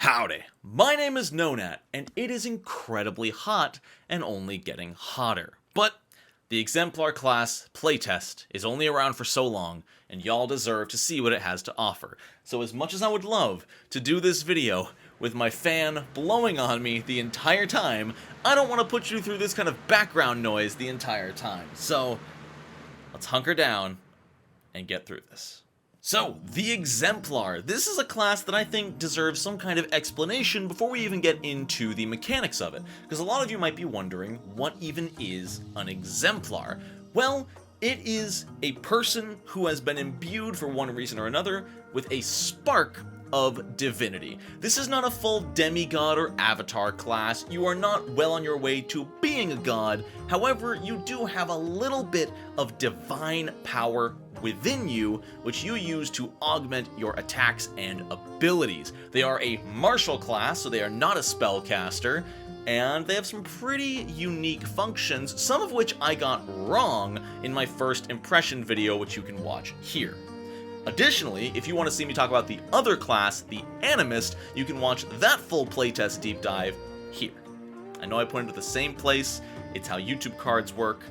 Howdy, my name is Nonat, and it is incredibly hot and only getting hotter. But the Exemplar class playtest is only around for so long, and y'all deserve to see what it has to offer. So as much as I would love to do this video with my fan blowing on me the entire time, I don't want to put you through this kind of background noise the entire time. So let's hunker down and get through this. So, the Exemplar. This is a class that I think deserves some kind of explanation before we even get into the mechanics of it, because a lot of you might be wondering, what even is an Exemplar? Well, it is a person who has been imbued for one reason or another with a spark of divinity. This is not a full demigod or avatar class. You are not well on your way to being a god. However, you do have a little bit of divine power within you, which you use to augment your attacks and abilities. They are a martial class, so they are not a spellcaster, and they have some pretty unique functions, some of which I got wrong in my first impression video, which you can watch here. Additionally, if you want to see me talk about the other class, the Animist, you can watch that full playtest deep dive here. I know I put it into the same place, it's how YouTube cards work.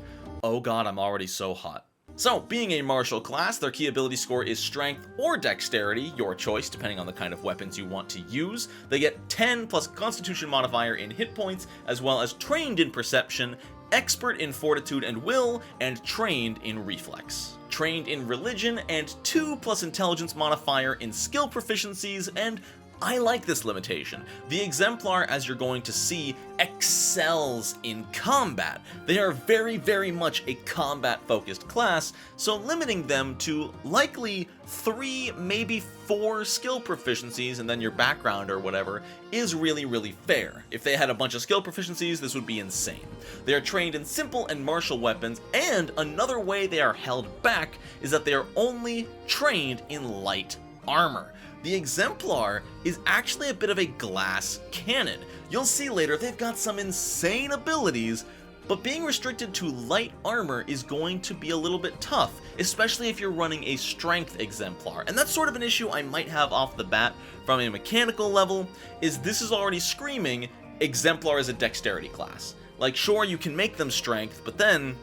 Oh god, I'm already so hot. So, being a martial class, their key ability score is strength or dexterity, your choice depending on the kind of weapons you want to use. They get 10 plus constitution modifier in hit points, as well as trained in perception, expert in fortitude and will, and trained in reflex. Trained in religion, and 2 plus intelligence modifier in skill proficiencies, and I like this limitation. The Exemplar, as you're going to see, excels in combat. They are very much a combat-focused class, so limiting them to likely 3, maybe 4 skill proficiencies and then your background or whatever is really fair. If they had a bunch of skill proficiencies, this would be insane. They are trained in simple and martial weapons, and another way they are held back is that they are only trained in light armor. The Exemplar is actually a bit of a glass cannon. You'll see later they've got some insane abilities, but being restricted to light armor is going to be a little bit tough, especially if you're running a strength Exemplar. And that's sort of an issue I might have off the bat from a mechanical level, is this is already screaming Exemplar is a dexterity class. Like, sure, you can make them strength, but then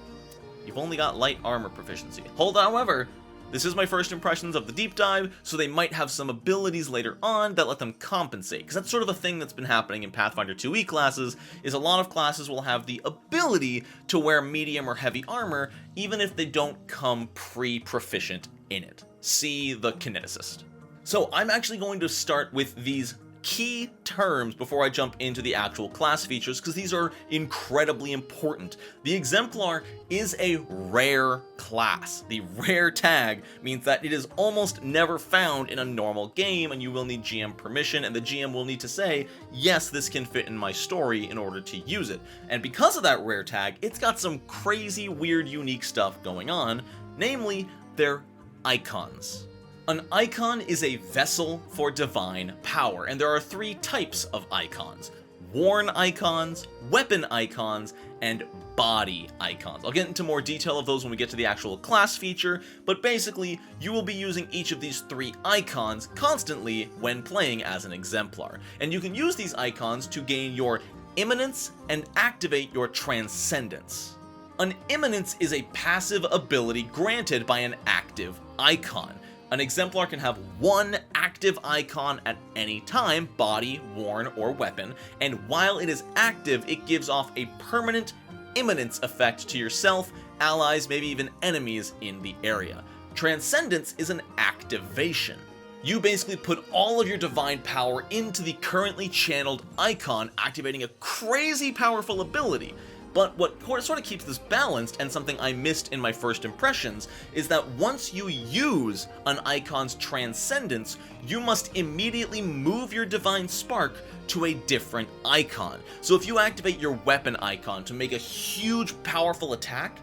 you've only got light armor proficiency. However, this is my first impressions of the deep dive, so they might have some abilities later on that let them compensate, because that's sort of a thing that's been happening in Pathfinder 2e classes, is a lot of classes will have the ability to wear medium or heavy armor, even if they don't come pre-proficient in it. See the kineticist. So I'm actually going to start with these key terms before I jump into the actual class features, because these are incredibly important. The Exemplar is a rare class. The rare tag means that it is almost never found in a normal game, and you will need GM permission, and the GM will need to say, yes, this can fit in my story in order to use it. And because of that rare tag, it's got some crazy, weird, unique stuff going on, namely, their icons. An icon is a vessel for divine power, and there are 3 types of icons: worn icons, weapon icons, and body icons. I'll get into more detail of those when we get to the actual class feature, but basically, you will be using each of these 3 icons constantly when playing as an Exemplar. And you can use these icons to gain your imminence and activate your transcendence. An imminence is a passive ability granted by an active icon. An Exemplar can have 1 active icon at any time, body, worn, or weapon, and while it is active, it gives off a permanent imminence effect to yourself, allies, maybe even enemies in the area. Transcendence is an activation. You basically put all of your divine power into the currently channeled icon, activating a crazy powerful ability. But what sort of keeps this balanced, and something I missed in my first impressions, is that once you use an icon's transcendence, you must immediately move your divine spark to a different icon. So if you activate your weapon icon to make a huge, powerful attack,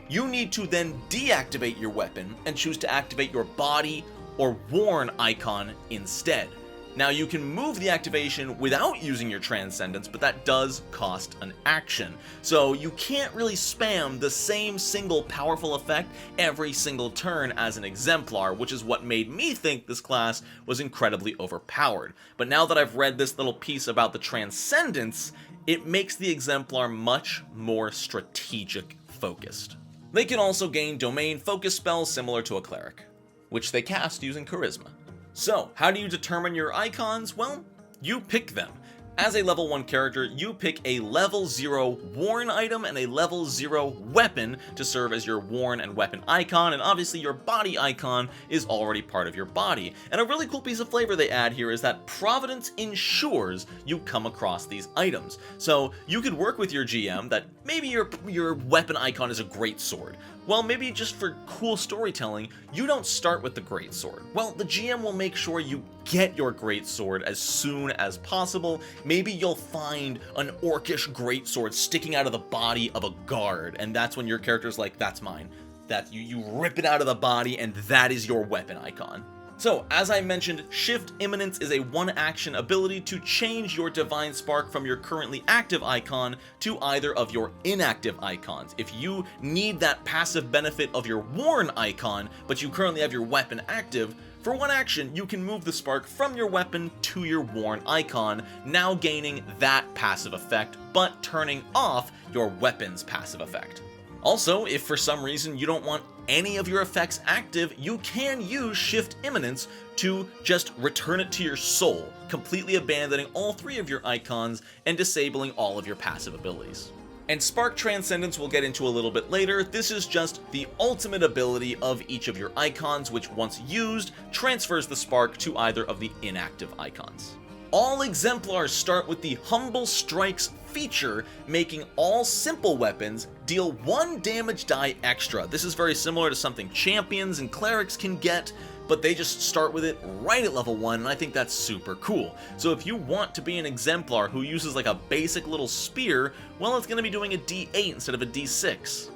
you need to then deactivate your weapon and choose to activate your body or worn icon instead. Now you can move the activation without using your Transcendence, but that does cost an action. So you can't really spam the same single powerful effect every single turn as an Exemplar, which is what made me think this class was incredibly overpowered. But now that I've read this little piece about the Transcendence, it makes the Exemplar much more strategic focused. They can also gain domain focus spells similar to a cleric, which they cast using charisma. So, how do you determine your icons? Well, you pick them. As a level 1 character, you pick a level 0 worn item and a level 0 weapon to serve as your worn and weapon icon, and obviously your body icon is already part of your body. And a really cool piece of flavor they add here is that Providence ensures you come across these items. So you could work with your GM that maybe your weapon icon is a great sword. Well, maybe just for cool storytelling, you don't start with the great sword. Well, the GM will make sure you get your great sword as soon as possible. Maybe you'll find an orcish great sword sticking out of the body of a guard, and that's when your character's like, that's mine. That you rip it out of the body, and that is your weapon icon. So, as I mentioned, Shift Imminence is a one-action ability to change your Divine Spark from your currently active icon to either of your inactive icons. If you need that passive benefit of your worn icon, but you currently have your weapon active, for one action, you can move the spark from your weapon to your worn icon, now gaining that passive effect, but turning off your weapon's passive effect. Also, if for some reason you don't want any of your effects active, you can use Shift Imminence to just return it to your soul, completely abandoning all 3 of your icons and disabling all of your passive abilities. And Spark Transcendence we'll get into a little bit later. This is just the ultimate ability of each of your icons, which once used, transfers the spark to either of the inactive icons. All Exemplars start with the Humble Strikes feature, making all simple weapons deal 1 damage die extra. This is very similar to something champions and clerics can get, but they just start with it right at level 1, and I think that's super cool. So if you want to be an Exemplar who uses like a basic little spear, well, it's going to be doing a D8 instead of a D6.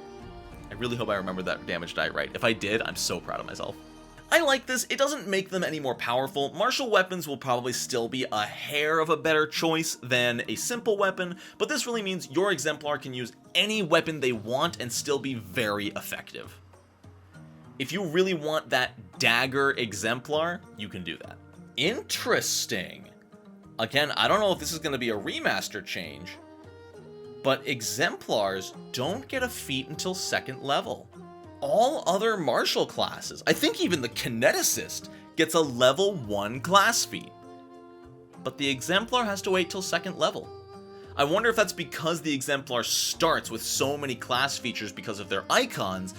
I really hope I remembered that damage die right. If I did, I'm so proud of myself. I like this. It doesn't make them any more powerful. Martial weapons will probably still be a hair of a better choice than a simple weapon, but this really means your Exemplar can use any weapon they want and still be very effective. If you really want that dagger Exemplar, you can do that. Interesting. Again, I don't know if this is going to be a remaster change, but Exemplars don't get a feat until 2nd level. All other martial classes, I think even the Kineticist, gets a level 1 class feat. But the Exemplar has to wait till 2nd level. I wonder if that's because the Exemplar starts with so many class features because of their icons,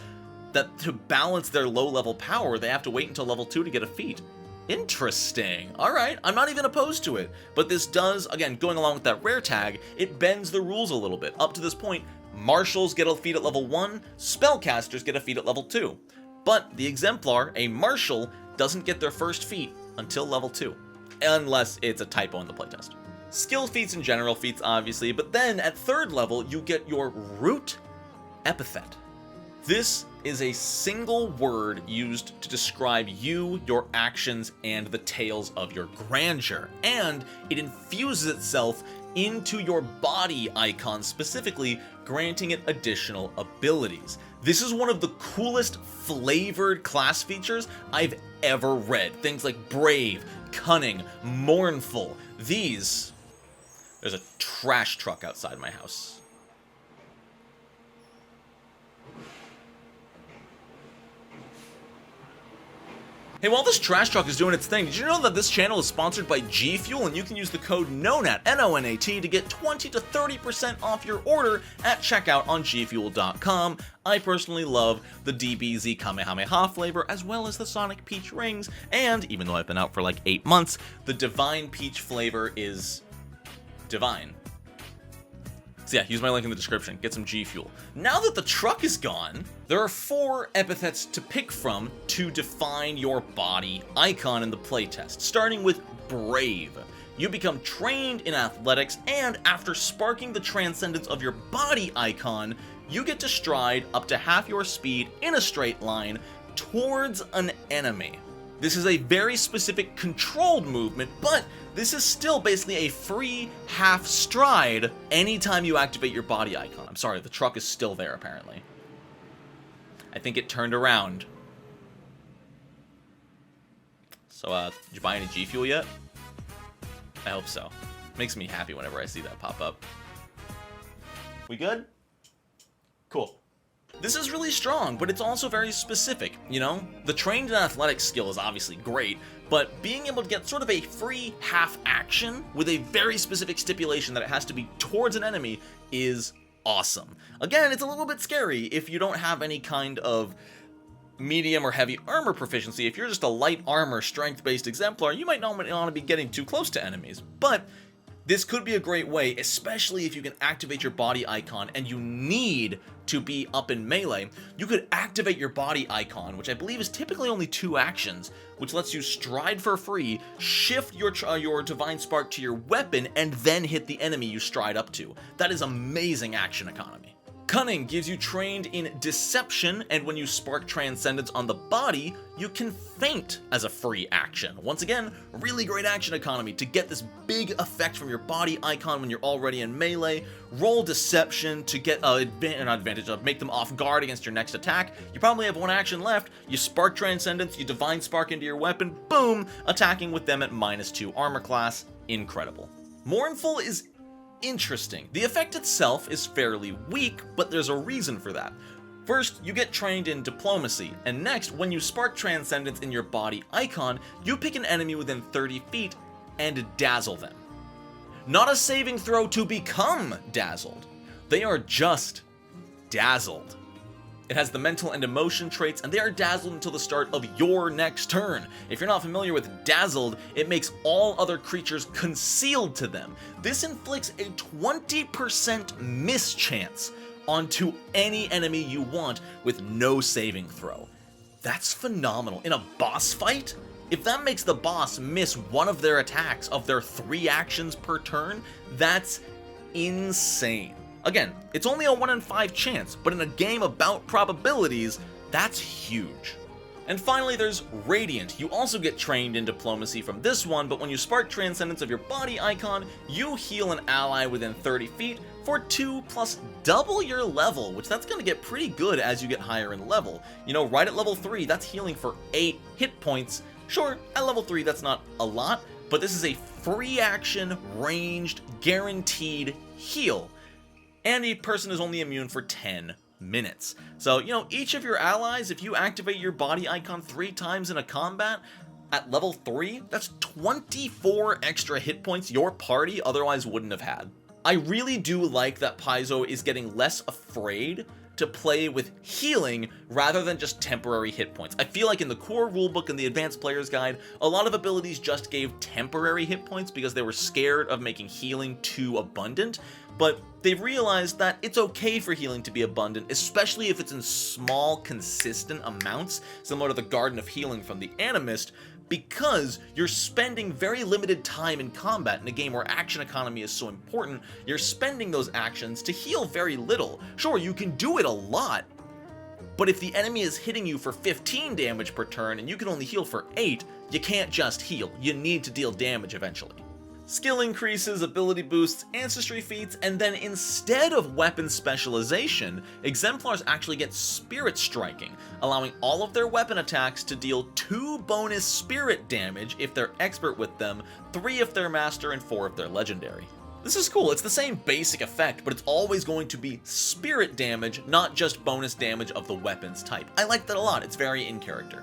that to balance their low level power, they have to wait until level 2 to get a feat. Interesting. Alright, I'm not even opposed to it. But this does, again, going along with that rare tag, it bends the rules a little bit. Up to this point, Marshals get a feat at level 1, Spellcasters get a feat at level 2. But the Exemplar, a Marshal, doesn't get their first feat until level 2. Unless it's a typo in the playtest. Skill feats and general feats, obviously, but then at 3rd level, you get your Root Epithet. This is a single word used to describe you, your actions, and the tales of your grandeur, and it infuses itself into your body icon specifically, granting it additional abilities. This is one of the coolest flavored class features I've ever read. Things like brave, cunning, mournful. There's a trash truck outside my house. Hey, while this trash truck is doing its thing, did you know that this channel is sponsored by G Fuel, and you can use the code NONAT, N-O-N-A-T, to get 20 to 30% off your order at checkout on gfuel.com. I personally love the DBZ Kamehameha flavor, as well as the Sonic Peach rings, and even though I've been out for like 8 months, the Divine Peach flavor is divine. So yeah, use my link in the description, get some G Fuel. Now that the truck is gone, there are 4 epithets to pick from to define your body icon in the playtest, starting with Brave. You become trained in athletics, and after sparking the transcendence of your body icon, you get to stride up to half your speed in a straight line towards an enemy. This is a very specific controlled movement, but this is still basically a free half stride anytime you activate your body icon. I'm sorry, the truck is still there apparently. I think it turned around. So, did you buy any G Fuel yet? I hope so. Makes me happy whenever I see that pop up. We good? Cool. This is really strong, but it's also very specific, you know? The trained and athletic skill is obviously great, but being able to get sort of a free half action with a very specific stipulation that it has to be towards an enemy is awesome. Again, it's a little bit scary if you don't have any kind of medium or heavy armor proficiency. If you're just a light armor strength-based Exemplar, you might not want to be getting too close to enemies, but this could be a great way, especially if you can activate your body icon and you need to be up in melee. You could activate your body icon, which I believe is typically only 2 actions, which lets you stride for free, shift your Divine Spark to your weapon, and then hit the enemy you stride up to. That is amazing action economy. Cunning gives you trained in deception, and when you spark transcendence on the body, you can feint as a free action. Once again, really great action economy to get this big effect from your body icon when you're already in melee. Roll deception to get an advantage of, make them off guard against your next attack. You probably have 1 action left. You spark transcendence, you divine spark into your weapon, boom, attacking with them at -2 armor class. Incredible. Mournful is interesting. The effect itself is fairly weak, but there's a reason for that. First, you get trained in diplomacy, and next, when you spark transcendence in your body icon, you pick an enemy within 30 feet and dazzle them. Not a saving throw to become dazzled. They are just dazzled. It has the mental and emotion traits, and they are dazzled until the start of your next turn. If you're not familiar with dazzled, it makes all other creatures concealed to them. This inflicts a 20% miss chance onto any enemy you want with no saving throw. That's phenomenal. In a boss fight, if that makes the boss miss one of their attacks of their 3 actions per turn, that's insane. Again, it's only a 1 in 5 chance, but in a game about probabilities, that's huge. And finally, there's Radiant. You also get trained in diplomacy from this one, but when you spark transcendence of your body icon, you heal an ally within 30 feet for 2 plus double your level, which that's gonna get pretty good as you get higher in level. You know, right at level 3, that's healing for 8 hit points. Sure, at level 3, that's not a lot, but this is a free action, ranged, guaranteed heal. And a person is only immune for 10 minutes. So, you know, each of your allies, if you activate your body icon 3 times in a combat, at level 3, that's 24 extra hit points your party otherwise wouldn't have had. I really do like that Paizo is getting less afraid to play with healing rather than just temporary hit points. I feel like in the core rulebook and the advanced player's guide, a lot of abilities just gave temporary hit points because they were scared of making healing too abundant, but they've realized that it's okay for healing to be abundant, especially if it's in small, consistent amounts, similar to the Garden of Healing from the Animist, because you're spending very limited time in combat in a game where action economy is so important. You're spending those actions to heal very little. Sure, you can do it a lot, but if the enemy is hitting you for 15 damage per turn and you can only heal for 8, you can't just heal. You need to deal damage eventually. Skill increases, ability boosts, ancestry feats, and then instead of weapon specialization, Exemplars actually get spirit striking, allowing all of their weapon attacks to deal 2 bonus spirit damage if they're expert with them, 3 if they're master, and 4 if they're legendary. This is cool. It's the same basic effect, but it's always going to be spirit damage, not just bonus damage of the weapon's type. I like that a lot. It's very in character.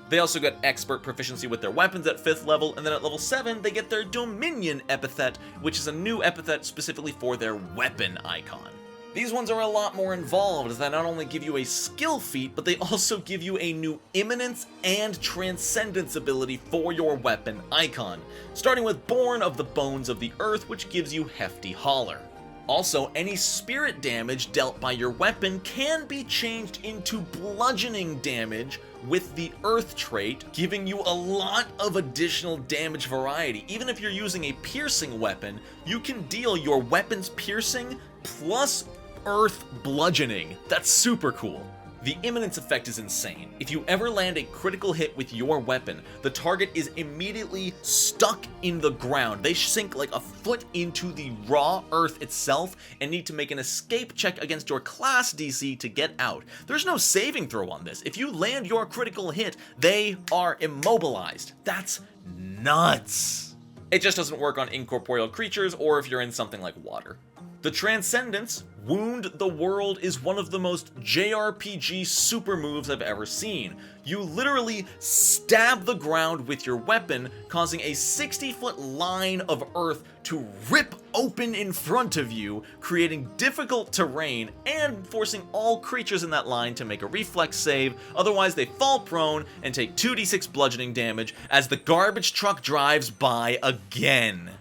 They also get expert proficiency with their weapons at 5th level, and then at level 7, they get their Dominion epithet, which is a new epithet specifically for their weapon icon. These ones are a lot more involved, as they not only give you a skill feat, but they also give you a new imminence and transcendence ability for your weapon icon, starting with Born of the Bones of the Earth, which gives you Hefty Holler. Also, any spirit damage dealt by your weapon can be changed into bludgeoning damage with the Earth trait, giving you a lot of additional damage variety. Even if you're using a piercing weapon, you can deal your weapon's piercing plus Earth bludgeoning. That's super cool. The imminence effect is insane. If you ever land a critical hit with your weapon, the target is immediately stuck in the ground. They sink like a foot into the raw earth itself and need to make an escape check against your class DC to get out. There's no saving throw on this. If you land your critical hit, they are immobilized. That's nuts. It just doesn't work on incorporeal creatures or if you're in something like water. The Transcendence, Wound the World, is one of the most JRPG super moves I've ever seen. You literally stab the ground with your weapon, causing a 60-foot line of earth to rip open in front of you, creating difficult terrain and forcing all creatures in that line to make a reflex save, otherwise they fall prone and take 2d6 bludgeoning damage as the garbage truck drives by again.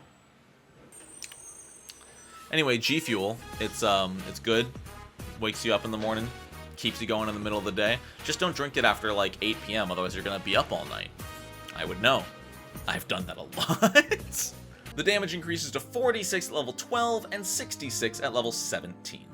Anyway, G Fuel, it's good. Wakes you up in the morning, keeps you going in the middle of the day. Just don't drink it after like 8 p.m. otherwise you're gonna be up all night. I would know. I've done that a lot. The damage increases to 46 at level 12 and 66 at level 17.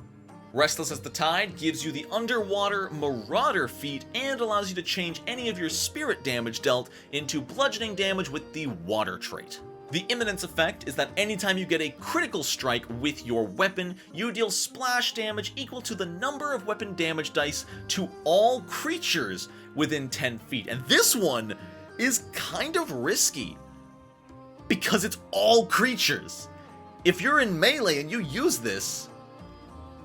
Restless as the Tide gives you the Underwater Marauder feat and allows you to change any of your spirit damage dealt into bludgeoning damage with the water trait. The imminence effect is that anytime you get a critical strike with your weapon, you deal splash damage equal to the number of weapon damage dice to all creatures within 10 feet. And this one is kind of risky because it's all creatures. If you're in melee and you use this,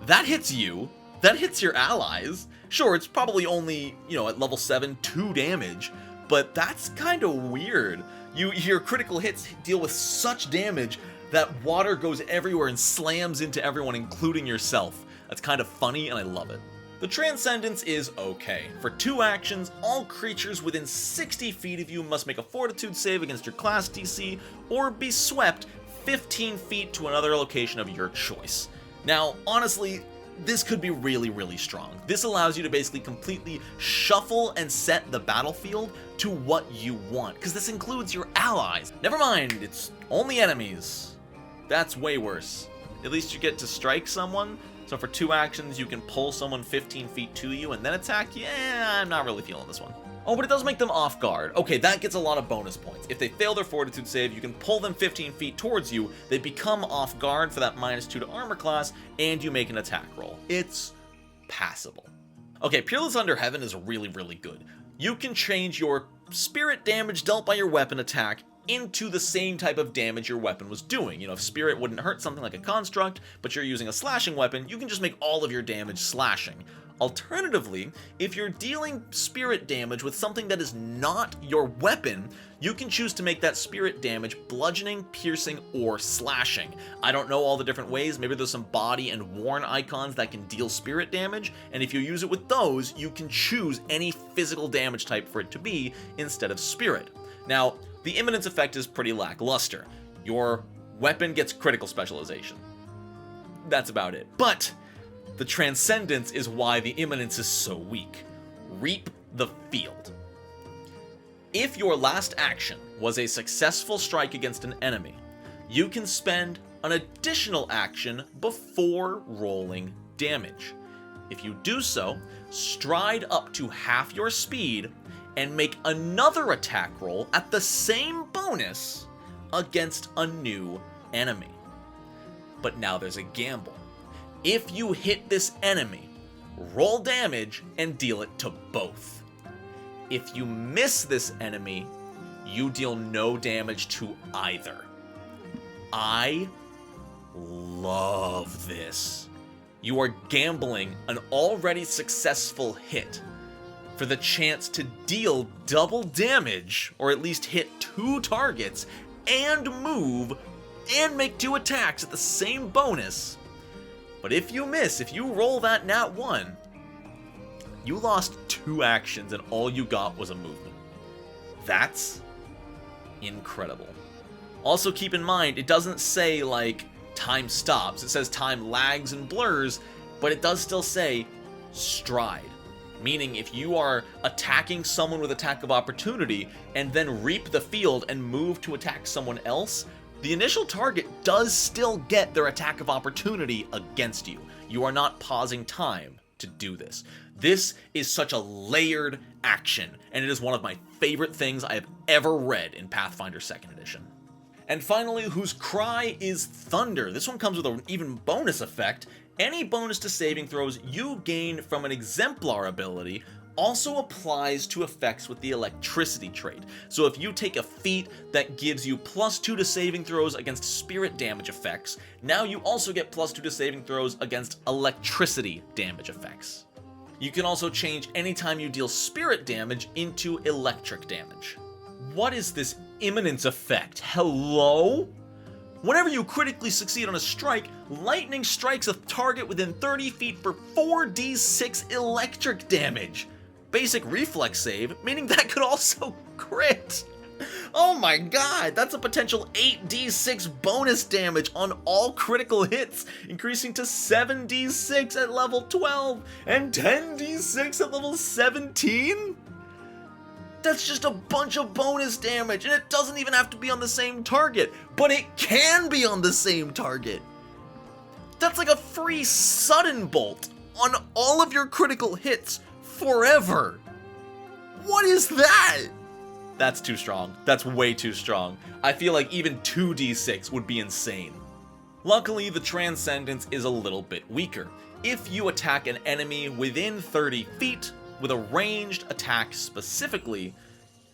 that hits you, that hits your allies. Sure, it's probably only, at level 7, 2 damage, but that's kind of weird. Your critical hits deal with such damage that water goes everywhere and slams into everyone, including yourself. That's kind of funny, and I love it. The Transcendence is okay. For 2 actions, all creatures within 60 feet of you must make a Fortitude save against your class DC, or be swept 15 feet to another location of your choice. Now, honestly, this could be really, really strong. This allows you to basically completely shuffle and set the battlefield to what you want, because this includes your allies. Never mind, it's only enemies. That's way worse. At least you get to strike someone, so for 2 actions you can pull someone 15 feet to you and then attack you. I'm not really feeling this one. Oh, but it does make them off guard. Okay, that gets a lot of bonus points. If they fail their Fortitude save, you can pull them 15 feet towards you, they become off guard for that -2 to armor class, and you make an attack roll. It's passable. Okay, Peerless Under Heaven is really, really good. You can change your spirit damage dealt by your weapon attack into the same type of damage your weapon was doing. If spirit wouldn't hurt something like a construct, but you're using a slashing weapon, you can just make all of your damage slashing. Alternatively, if you're dealing spirit damage with something that is not your weapon, you can choose to make that spirit damage bludgeoning, piercing, or slashing. I don't know all the different ways. Maybe there's some body and worn icons that can deal spirit damage, and if you use it with those, you can choose any physical damage type for it to be instead of spirit. Now, the imminence effect is pretty lackluster. Your weapon gets critical specialization. That's about it. But the Transcendence is why the imminence is so weak. Reap the Field. If your last action was a successful strike against an enemy, you can spend an additional action before rolling damage. If you do so, stride up to half your speed and make another attack roll at the same bonus against a new enemy. But now there's a gamble. If you hit this enemy, roll damage and deal it to both. If you miss this enemy, you deal no damage to either. I love this. You are gambling an already successful hit for the chance to deal double damage, or at least hit 2 targets, and move, and make 2 attacks at the same bonus. But if you miss, if you roll that nat 1, you lost 2 actions and all you got was a movement. That's incredible. Also keep in mind, it doesn't say like time stops. It says time lags and blurs, but it does still say stride. Meaning if you are attacking someone with attack of opportunity and then reap the field and move to attack someone else, the initial target does still get their attack of opportunity against you. You are not pausing time to do this. This is such a layered action, and it is one of my favorite things I have ever read in Pathfinder 2nd Edition. And finally, whose cry is Thunder. This one comes with an even bonus effect. Any bonus to saving throws you gain from an Exemplar ability also applies to effects with the electricity trait. So if you take a feat that gives you +2 to saving throws against spirit damage effects, now you also get +2 to saving throws against electricity damage effects. You can also change anytime you deal spirit damage into electric damage. What is this imminence effect? Hello? Whenever you critically succeed on a strike, lightning strikes a target within 30 feet for 4d6 electric damage. Basic reflex save, meaning that could also crit. Oh my god, that's a potential 8d6 bonus damage on all critical hits, increasing to 7d6 at level 12 and 10d6 at level 17? That's just a bunch of bonus damage, and it doesn't even have to be on the same target, but it can be on the same target. That's like a free sudden bolt on all of your critical hits forever. What is that? That's too strong. That's way too strong. I feel like even 2d6 would be insane. Luckily, the Transcendence is a little bit weaker. If you attack an enemy within 30 feet with a ranged attack specifically,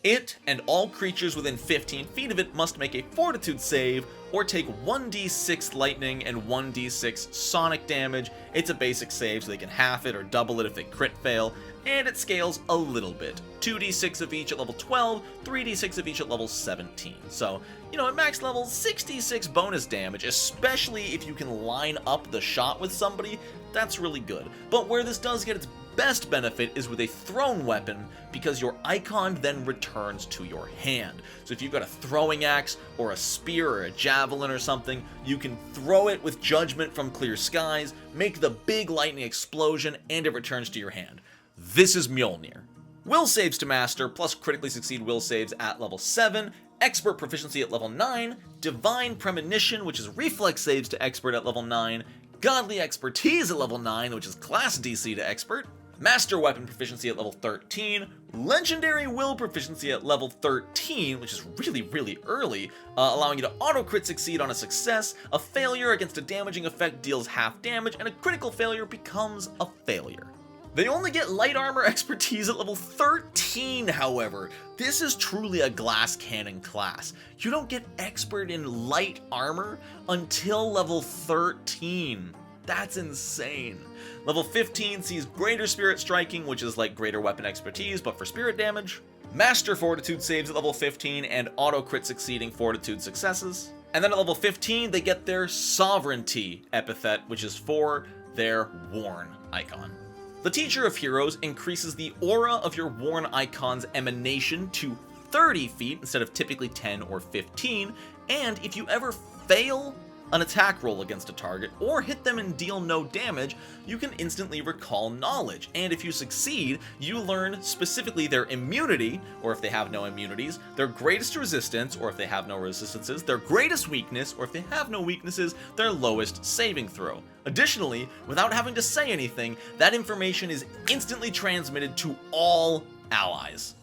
it and all creatures within 15 feet of it must make a Fortitude save or take 1d6 lightning and 1d6 sonic damage. It's a basic save, so they can half it or double it if they crit fail, and it scales a little bit. 2d6 of each at level 12, 3d6 of each at level 17. So, at max level, 66 bonus damage, especially if you can line up the shot with somebody, that's really good. But where this does get its best benefit is with a thrown weapon, because your icon then returns to your hand. So if you've got a throwing axe or a spear or a javelin or something, you can throw it with judgment from clear skies, make the big lightning explosion, and it returns to your hand. This is Mjolnir. Will saves to master, plus critically succeed will saves at level 7, expert proficiency at level 9, divine premonition, which is reflex saves to expert at level 9, godly expertise at level 9, which is class DC to expert, master weapon proficiency at level 13, legendary will proficiency at level 13, which is really early, allowing you to auto crit succeed on a success, a failure against a damaging effect deals half damage, and a critical failure becomes a failure. They only get light armor expertise at level 13, however. This is truly a glass cannon class. You don't get expert in light armor until level 13. That's insane. Level 15 sees greater spirit striking, which is like greater weapon expertise, but for spirit damage. Master fortitude saves at level 15 and auto crit succeeding fortitude successes. And then at level 15, they get their sovereignty epithet, which is for their worn icon. The Teacher of Heroes increases the aura of your worn icon's emanation to 30 feet instead of typically 10 or 15, and if you ever fail an attack roll against a target or hit them and deal no damage, you can instantly recall knowledge, and if you succeed, you learn specifically their immunity, or if they have no immunities, their greatest resistance, or if they have no resistances, their greatest weakness, or if they have no weaknesses, their lowest saving throw. Additionally, without having to say anything, that information is instantly transmitted to all allies.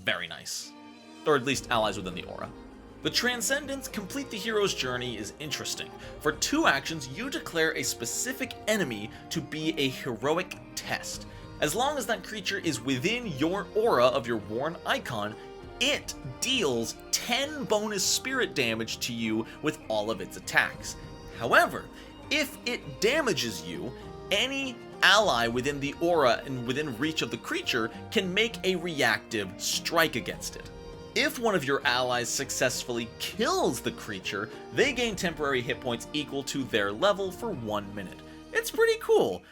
Very nice. Or at least allies within the aura. The Transcendence Complete the Hero's Journey is interesting. For 2 actions, you declare a specific enemy to be a heroic test. As long as that creature is within your aura of your worn icon, it deals 10 bonus spirit damage to you with all of its attacks. However, if it damages you, any ally within the aura and within reach of the creature can make a reactive strike against it. If one of your allies successfully kills the creature, they gain temporary hit points equal to their level for 1 minute. It's pretty cool.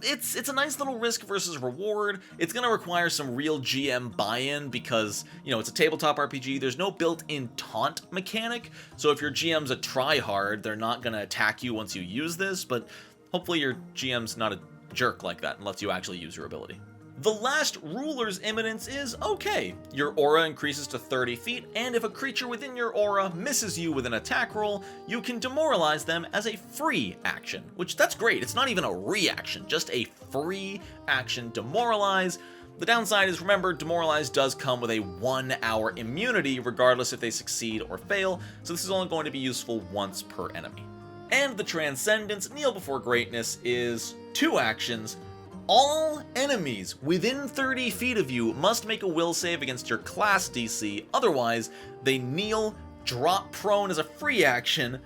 It's a nice little risk versus reward. It's gonna require some real GM buy-in because, it's a tabletop RPG. There's no built-in taunt mechanic, so if your GM's a try-hard, they're not gonna attack you once you use this, but hopefully your GM's not a jerk like that and lets you actually use your ability. The last ruler's imminence is okay. Your aura increases to 30 feet, and if a creature within your aura misses you with an attack roll, you can demoralize them as a free action, which that's great. It's not even a reaction, just a free action demoralize. The downside is, remember, demoralize does come with a 1 hour immunity regardless if they succeed or fail, so this is only going to be useful once per enemy. And the Transcendence, Kneel Before Greatness, is 2 actions. All enemies within 30 feet of you must make a will save against your class DC, otherwise they kneel, drop prone as a free action,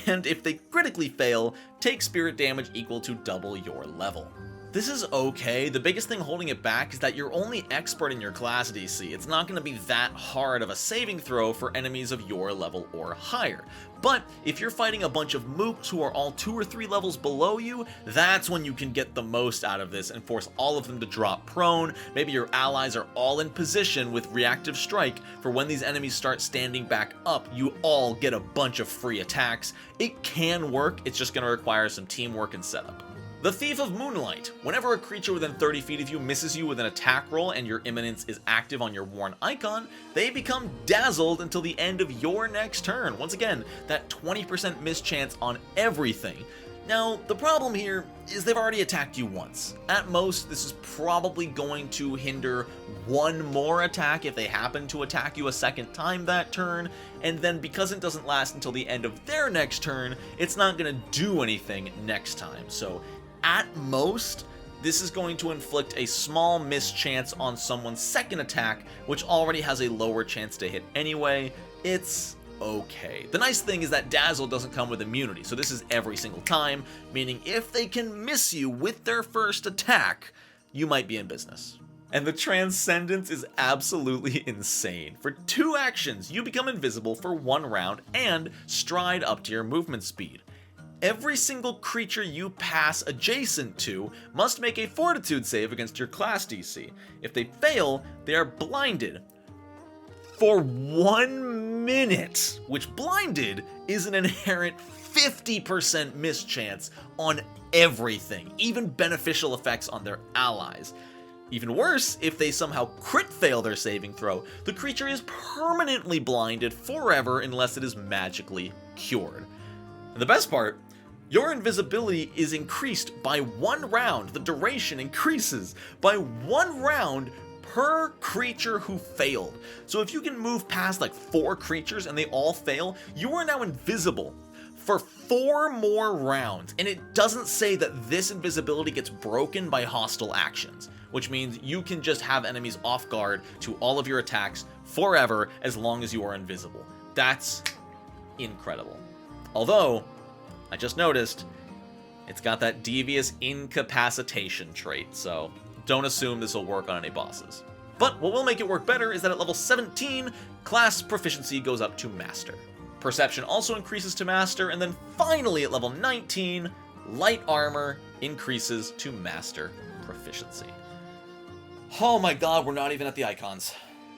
and if they critically fail, take spirit damage equal to double your level. This is okay. The biggest thing holding it back is that you're only expert in your class DC. It's not going to be that hard of a saving throw for enemies of your level or higher. But if you're fighting a bunch of mooks who are all 2 or 3 levels below you, that's when you can get the most out of this and force all of them to drop prone. Maybe your allies are all in position with reactive strike for when these enemies start standing back up, you all get a bunch of free attacks. It can work, it's just going to require some teamwork and setup. The Thief of Moonlight. Whenever a creature within 30 feet of you misses you with an attack roll and your imminence is active on your worn icon, they become dazzled until the end of your next turn. Once again, that 20% miss chance on everything. Now, the problem here is they've already attacked you once. At most, this is probably going to hinder 1 more attack if they happen to attack you a second time that turn, and then because it doesn't last until the end of their next turn, it's not going to do anything next time. So, at most, this is going to inflict a small miss chance on someone's second attack, which already has a lower chance to hit anyway. It's okay. The nice thing is that Dazzle doesn't come with immunity, so this is every single time, meaning if they can miss you with their first attack, you might be in business. And the Transcendence is absolutely insane. For 2 actions, you become invisible for 1 round and stride up to your movement speed. Every single creature you pass adjacent to must make a fortitude save against your class DC. If they fail, they are blinded for 1 minute, which blinded is an inherent 50% miss chance on everything, even beneficial effects on their allies. Even worse, if they somehow crit fail their saving throw, the creature is permanently blinded forever unless it is magically cured. And the best part, your invisibility is increased by 1 round. The duration increases by 1 round per creature who failed. So if you can move past like 4 creatures and they all fail, you are now invisible for 4 more rounds. And it doesn't say that this invisibility gets broken by hostile actions, which means you can just have enemies off guard to all of your attacks forever as long as you are invisible. That's incredible. Although, I just noticed, it's got that devious incapacitation trait, so don't assume this will work on any bosses. But what will make it work better is that at level 17, class proficiency goes up to Master. Perception also increases to Master, and then finally at level 19, Light Armor increases to Master proficiency. Oh my god, we're not even at the icons.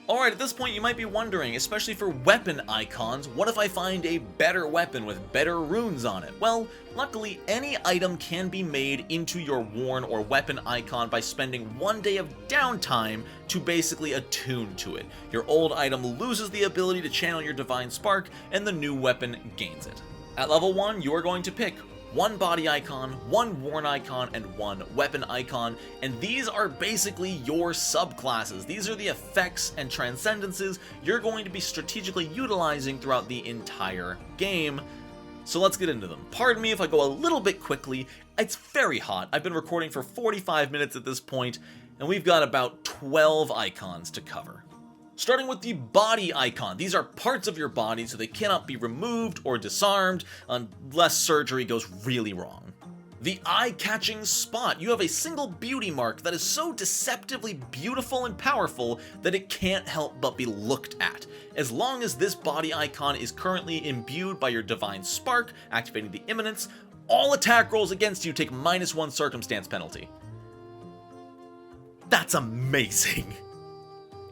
Alright, at this point you might be wondering, especially for weapon icons, what if I find a better weapon with better runes on it? Well, luckily any item can be made into your worn or weapon icon by spending 1 day of downtime to basically attune to it. Your old item loses the ability to channel your Divine Spark, and the new weapon gains it. At level 1, you are going to pick 1 body icon, 1 worn icon, and 1 weapon icon, and these are basically your subclasses. These are the effects and transcendences you're going to be strategically utilizing throughout the entire game. So let's get into them. Pardon me if I go a little bit quickly. It's very hot. I've been recording for 45 minutes at this point, and we've got about 12 icons to cover. Starting with the body icon. These are parts of your body, so they cannot be removed or disarmed unless surgery goes really wrong. The eye-catching spot. You have a single beauty mark that is so deceptively beautiful and powerful that it can't help but be looked at. As long as this body icon is currently imbued by your Divine Spark, activating the imminence, all attack rolls against you take -1 circumstance penalty. That's amazing!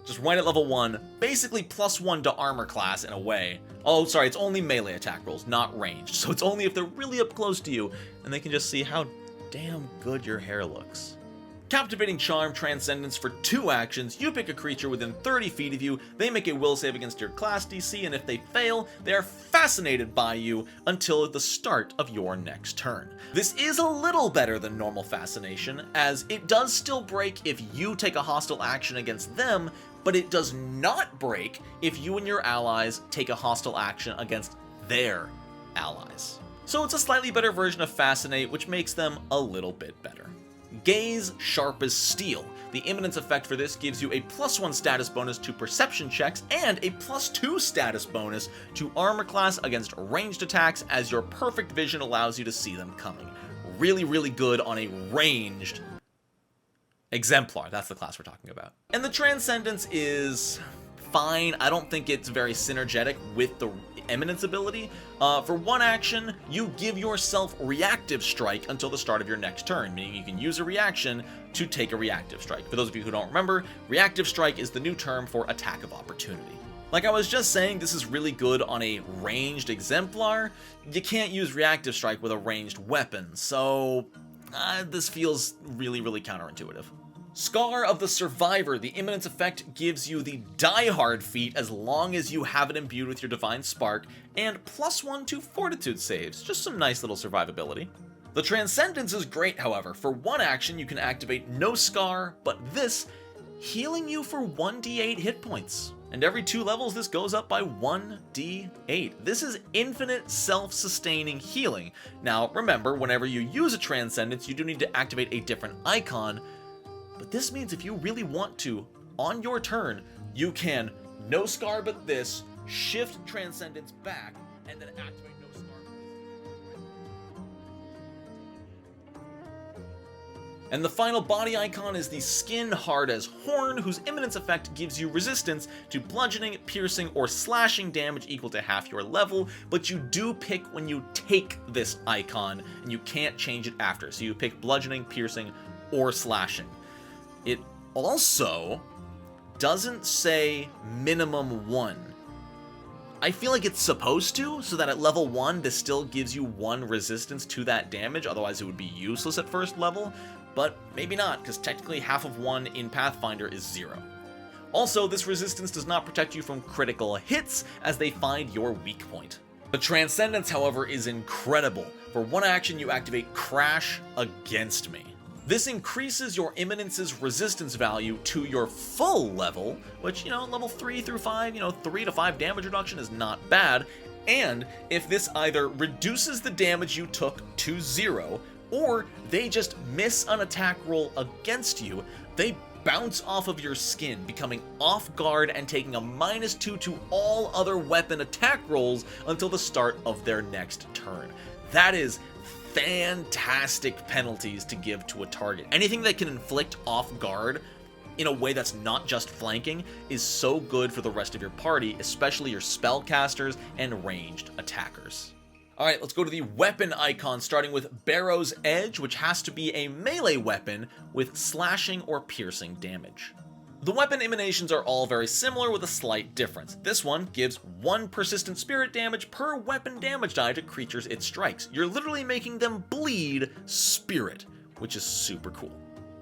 Just right at level 1, basically +1 to armor class in a way. Oh, sorry, it's only melee attack rolls, not ranged. So it's only if they're really up close to you, and they can just see how damn good your hair looks. Captivating Charm, Transcendence for 2 actions. You pick a creature within 30 feet of you, they make a will save against your class DC, and if they fail, they are fascinated by you until the start of your next turn. This is a little better than normal fascination, as it does still break if you take a hostile action against them, but it does not break if you and your allies take a hostile action against their allies. So it's a slightly better version of Fascinate, which makes them a little bit better. Gaze, Sharp as Steel. The imminence effect for this gives you a +1 status bonus to perception checks and a +2 status bonus to armor class against ranged attacks, as your perfect vision allows you to see them coming. Really, really good on a ranged Exemplar. That's the class we're talking about. And the Transcendence is fine. I don't think it's very synergetic with the Imminence ability. For 1 action, you give yourself Reactive Strike until the start of your next turn, meaning you can use a reaction to take a Reactive Strike. For those of you who don't remember, Reactive Strike is the new term for Attack of Opportunity. Like I was just saying, this is really good on a ranged Exemplar. You can't use Reactive Strike with a ranged weapon, so this feels really, really counterintuitive. Scar of the Survivor. The imminence effect gives you the Die Hard feat as long as you have it imbued with your Divine Spark, and +1 to Fortitude saves. Just some nice little survivability. The Transcendence is great, however. For 1 action, you can activate no Scar, but this, healing you for 1d8 hit points. And every 2 levels, this goes up by 1d8. This is infinite self-sustaining healing. Now, remember, whenever you use a Transcendence, you do need to activate a different icon, but this means if you really want to, on your turn, you can no Scar but this, shift Transcendence back, and then activate no Scar but this. And the final body icon is the Skin Hard as Horn, whose imminence effect gives you resistance to bludgeoning, piercing, or slashing damage equal to half your level, but you do pick when you take this icon, and you can't change it after. So you pick bludgeoning, piercing, or slashing. It also doesn't say minimum 1. I feel like it's supposed to, so that at level 1, this still gives you 1 resistance to that damage, otherwise it would be useless at first level, but maybe not, because technically half of 1 in Pathfinder is 0. Also, this resistance does not protect you from critical hits, as they find your weak point. The Transcendence, however, is incredible. For 1 action, you activate Crash Against Me. This increases your Imminence's resistance value to your full level, which, level 3 through 5, 3 to 5 damage reduction is not bad, and if this either reduces the damage you took to 0, or they just miss an attack roll against you, they bounce off of your skin, becoming off guard and taking a -2 to all other weapon attack rolls until the start of their next turn. That is fantastic penalties to give to a target. Anything that can inflict off guard in a way that's not just flanking is so good for the rest of your party, especially your spellcasters and ranged attackers. Alright, let's go to the weapon icon, starting with Barrow's Edge, which has to be a melee weapon with slashing or piercing damage. The weapon emanations are all very similar with a slight difference. This one gives 1 persistent spirit damage per weapon damage die to creatures it strikes. You're literally making them bleed spirit, which is super cool.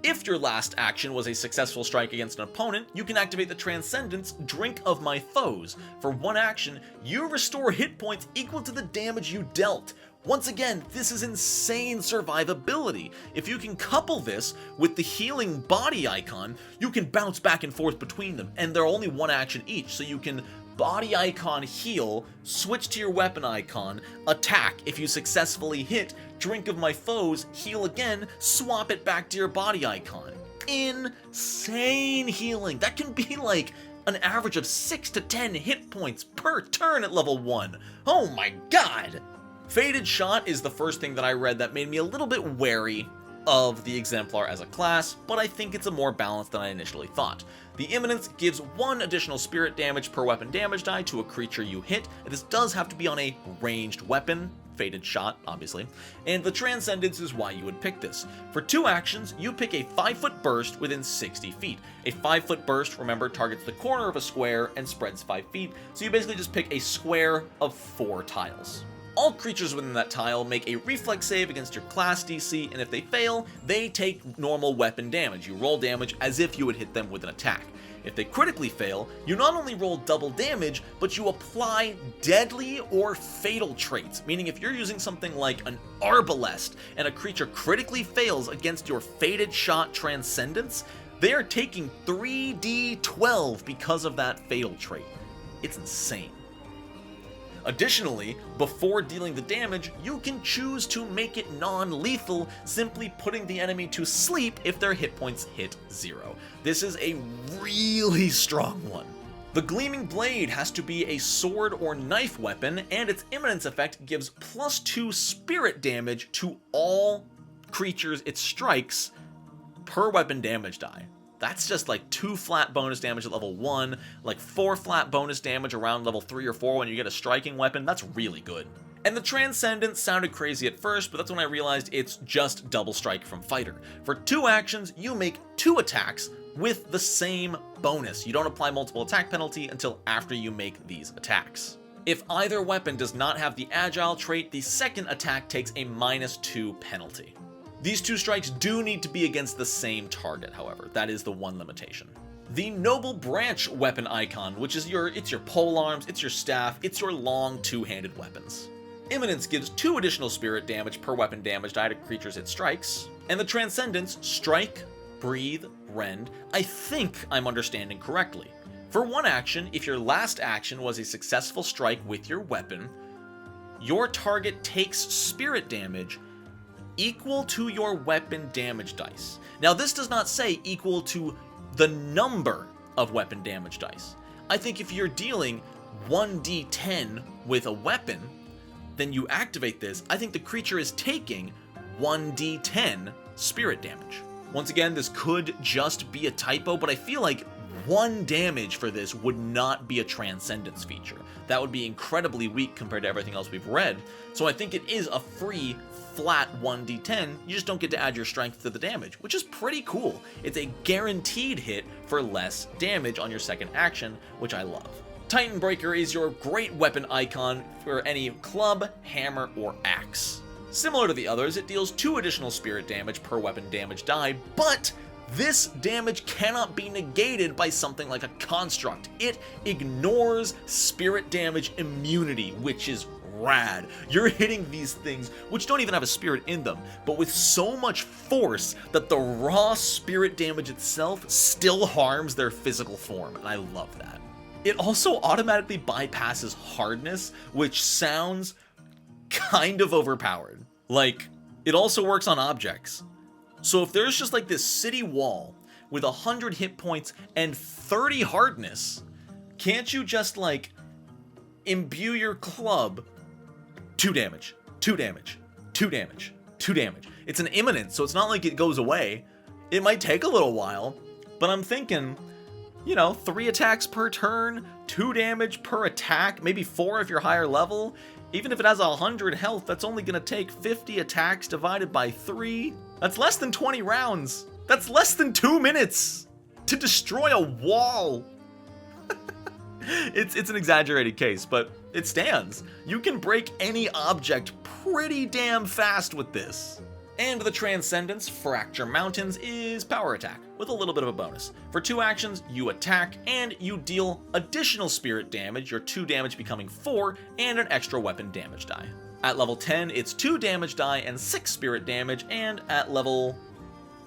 If your last action was a successful strike against an opponent, you can activate the Transcendence Drink of My Foes. For 1 action, you restore hit points equal to the damage you dealt. Once again, this is insane survivability. If you can couple this with the healing body icon, you can bounce back and forth between them, and they're only 1 action each, so you can body icon heal, switch to your weapon icon, attack. If you successfully hit, Drink of My Foes, heal again, swap it back to your body icon. Insane healing. That can be like an average of 6 to 10 hit points per turn at level 1. Oh my god! Fated Shot is the first thing that I read that made me a little bit wary of the Exemplar as a class, but I think it's a more balanced than I initially thought. The Imminence gives 1 additional spirit damage per weapon damage die to a creature you hit, and this does have to be on a ranged weapon, Fated Shot, obviously, and the Transcendence is why you would pick this. For 2 actions, you pick a 5-foot burst within 60 feet. A 5-foot burst, remember, targets the corner of a square and spreads 5 feet, so you basically just pick a square of 4 tiles. All creatures within that tile make a reflex save against your class DC, and if they fail, they take normal weapon damage. You roll damage as if you would hit them with an attack. If they critically fail, you not only roll double damage, but you apply deadly or fatal traits, meaning if you're using something like an Arbalest and a creature critically fails against your fated shot Transcendence, they are taking 3d12 because of that fatal trait. It's insane. Additionally, before dealing the damage, you can choose to make it non-lethal, simply putting the enemy to sleep if their hit points hit 0. This is a really strong one. The Gleaming Blade has to be a sword or knife weapon, and its imminence effect gives +2 spirit damage to all creatures it strikes per weapon damage die. That's just like 2 flat bonus damage at level 1, like 4 flat bonus damage around level 3 or 4 when you get a striking weapon. That's really good. And the Transcendence sounded crazy at first, but that's when I realized it's just double strike from Fighter. For 2 actions, you make 2 attacks with the same bonus. You don't apply multiple attack penalty until after you make these attacks. If either weapon does not have the Agile trait, the second attack takes a -2 penalty. These 2 strikes do need to be against the same target, however. That is the one limitation. The Noble Branch weapon icon, which is it's your polearms, it's your staff, it's your long 2-handed weapons. Imminence gives 2 additional spirit damage per weapon damage die to creatures it strikes, and the Transcendence, strike, breathe, rend. I think I'm understanding correctly. For 1 action, if your last action was a successful strike with your weapon, your target takes spirit damage equal to your weapon damage dice. Now, this does not say equal to the number of weapon damage dice. I think if you're dealing 1d10 with a weapon, then you activate this. I think the creature is taking 1d10 spirit damage. Once again, this could just be a typo, but I feel like 1 damage for this would not be a Transcendence feature. That would be incredibly weak compared to everything else we've read. So I think it is a free flat 1d10, you just don't get to add your strength to the damage, which is pretty cool. It's a guaranteed hit for less damage on your second action, which I love. Titan Breaker is your great weapon icon for any club, hammer, or axe. Similar to the others, it deals 2 additional spirit damage per weapon damage die, but this damage cannot be negated by something like a construct. It ignores spirit damage immunity, which is rad. You're hitting these things, which don't even have a spirit in them, but with so much force that the raw spirit damage itself still harms their physical form, and I love that. It also automatically bypasses hardness, which sounds kind of overpowered. Like, it also works on objects. So if there's just like this city wall with 100 hit points and 30 hardness, can't you just like imbue your club 2 damage, 2 damage, 2 damage, 2 damage. It's an imminence, so it's not like it goes away. It might take a little while, but I'm thinking, 3 attacks per turn, 2 damage per attack, maybe 4 if you're higher level. Even if it has 100 health, that's only gonna take 50 attacks divided by 3. That's less than 20 rounds. That's less than 2 minutes to destroy a wall. It's an exaggerated case, but it stands. You can break any object pretty damn fast with this. And the Transcendence, Fracture Mountains, is power attack, with a little bit of a bonus. For 2 actions, you attack, and you deal additional spirit damage, your 2 damage becoming 4, and an extra weapon damage die. At level 10, it's 2 damage die and 6 spirit damage, and at level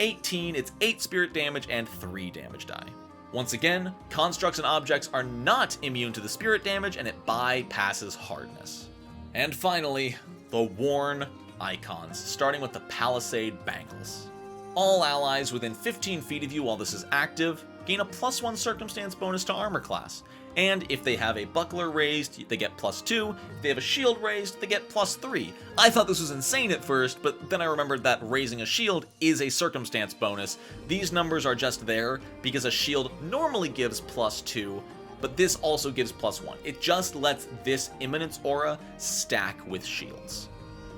18, it's 8 spirit damage and 3 damage die. Once again, constructs and objects are not immune to the spirit damage, and it bypasses hardness. And finally, the Worn icons, starting with the Palisade Bangles. All allies within 15 feet of you while this is active gain a +1 circumstance bonus to armor class, and if they have a buckler raised, they get +2, if they have a shield raised, they get +3. I thought this was insane at first, but then I remembered that raising a shield is a circumstance bonus. These numbers are just there because a shield normally gives +2, but this also gives +1. It just lets this Imminence aura stack with shields.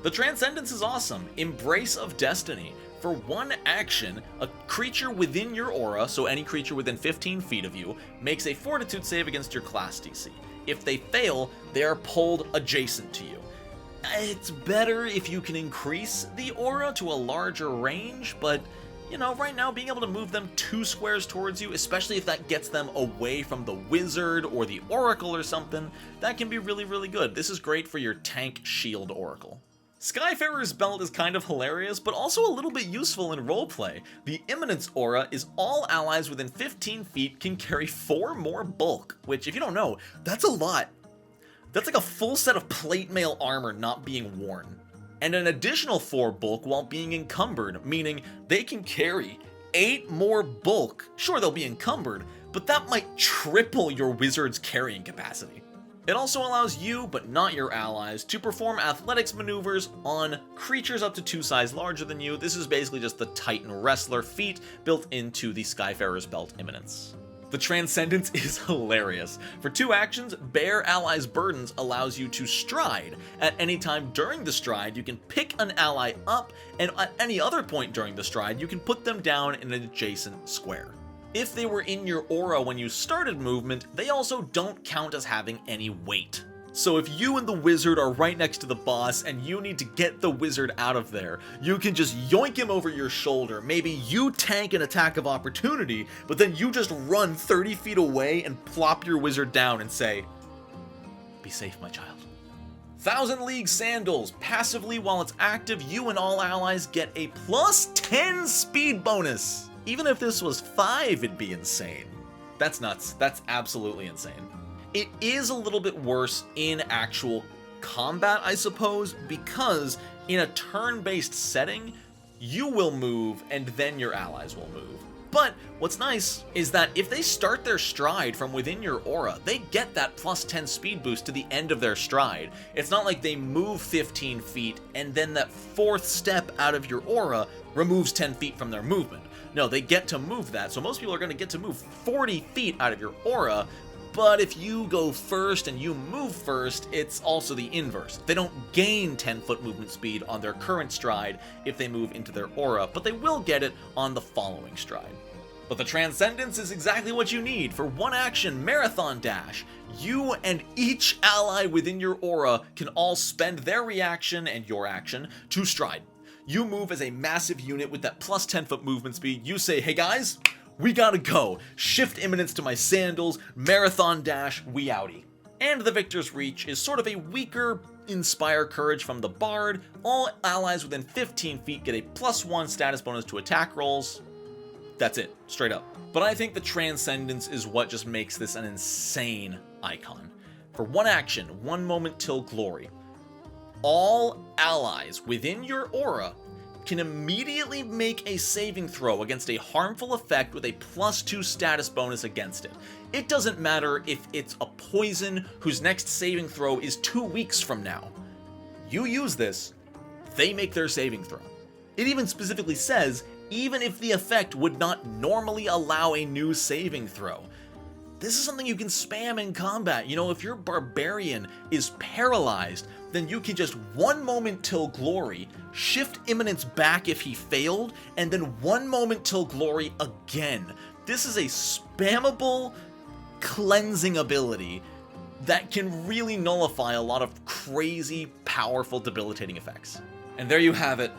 The Transcendence is awesome. Embrace of Destiny. For 1 action, a creature within your aura, so any creature within 15 feet of you, makes a Fortitude save against your class DC. If they fail, they are pulled adjacent to you. It's better if you can increase the aura to a larger range, but you know, right now being able to move them 2 squares towards you, especially if that gets them away from the wizard or the oracle or something, that can be really, really good. This is great for your tank shield oracle. Skyfarer's belt is kind of hilarious, but also a little bit useful in roleplay. The imminence aura is all allies within 15 feet can carry 4 more bulk, which if you don't know, that's a lot. That's like a full set of plate mail armor not being worn. And an additional 4 bulk while being encumbered, meaning they can carry 8 more bulk. Sure, they'll be encumbered, but that might triple your wizard's carrying capacity. It also allows you, but not your allies, to perform athletics maneuvers on creatures up to 2 sizes larger than you. This is basically just the Titan Wrestler feat built into the Skyfarer's Belt Imminence. The Transcendence is hilarious. For 2 actions, Bear Allies Burdens allows you to stride. At any time during the stride, you can pick an ally up, and at any other point during the stride, you can put them down in an adjacent square. If they were in your aura when you started movement, they also don't count as having any weight. So if you and the wizard are right next to the boss and you need to get the wizard out of there, you can just yoink him over your shoulder. Maybe you tank an attack of opportunity, but then you just run 30 feet away and plop your wizard down and say, "Be safe, my child." 1,000 League Sandals. Passively while it's active, you and all allies get a +10 speed bonus. Even if this was 5, it'd be insane. That's nuts. That's absolutely insane. It is a little bit worse in actual combat, I suppose, because in a turn-based setting, you will move and then your allies will move. But what's nice is that if they start their stride from within your aura, they get that +10 speed boost to the end of their stride. It's not like they move 15 feet and then that 4th step out of your aura removes 10 feet from their movement. No, they get to move that, so most people are going to get to move 40 feet out of your aura. But if you go first and you move first, it's also the inverse. They don't gain 10-foot movement speed on their current stride if they move into their aura, but they will get it on the following stride. But the Transcendence is exactly what you need. For 1 action, Marathon Dash. You and each ally within your aura can all spend their reaction and your action to stride. You move as a massive unit with that +10-foot movement speed. You say, "Hey guys, we gotta go. Shift imminence to my sandals, marathon dash, we outie." And the victor's reach is sort of a weaker inspire courage from the bard. All allies within 15 feet get a +1 status bonus to attack rolls. That's it, straight up. But I think the Transcendence is what just makes this an insane icon. For 1 action, 1 moment till glory, all allies within your aura can immediately make a saving throw against a harmful effect with a +2 status bonus against it. It doesn't matter if it's a poison whose next saving throw is 2 weeks from now. You use this, they make their saving throw. It even specifically says, even if the effect would not normally allow a new saving throw. This is something you can spam in combat. You know, if your barbarian is paralyzed, then you can just 1 moment till glory, shift imminence back if he failed, and then 1 moment till glory again. This is a spammable cleansing ability that can really nullify a lot of crazy, powerful, debilitating effects. And there you have it.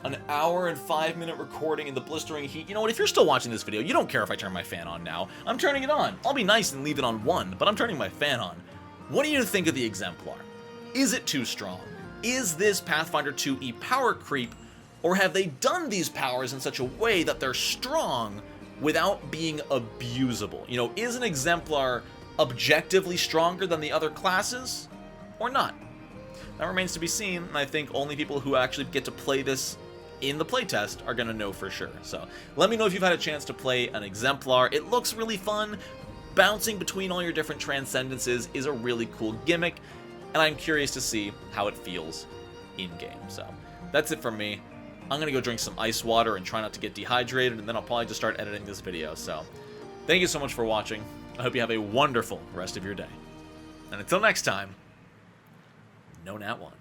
An hour and 5-minute recording in the blistering heat. You know what, if you're still watching this video, you don't care if I turn my fan on now. I'm turning it on. I'll be nice and leave it on 1, but I'm turning my fan on. What do you think of the Exemplar? Is it too strong? Is this Pathfinder 2e power creep, or have they done these powers in such a way that they're strong without being abusable? You know, is an Exemplar objectively stronger than the other classes, or not? That remains to be seen, and I think only people who actually get to play this in the playtest are going to know for sure. So let me know if you've had a chance to play an Exemplar. It looks really fun. Bouncing between all your different Transcendences is a really cool gimmick, and I'm curious to see how it feels in-game. So that's it from me. I'm going to go drink some ice water and try not to get dehydrated, and then I'll probably just start editing this video. So thank you so much for watching. I hope you have a wonderful rest of your day. And until next time, no Nat 1.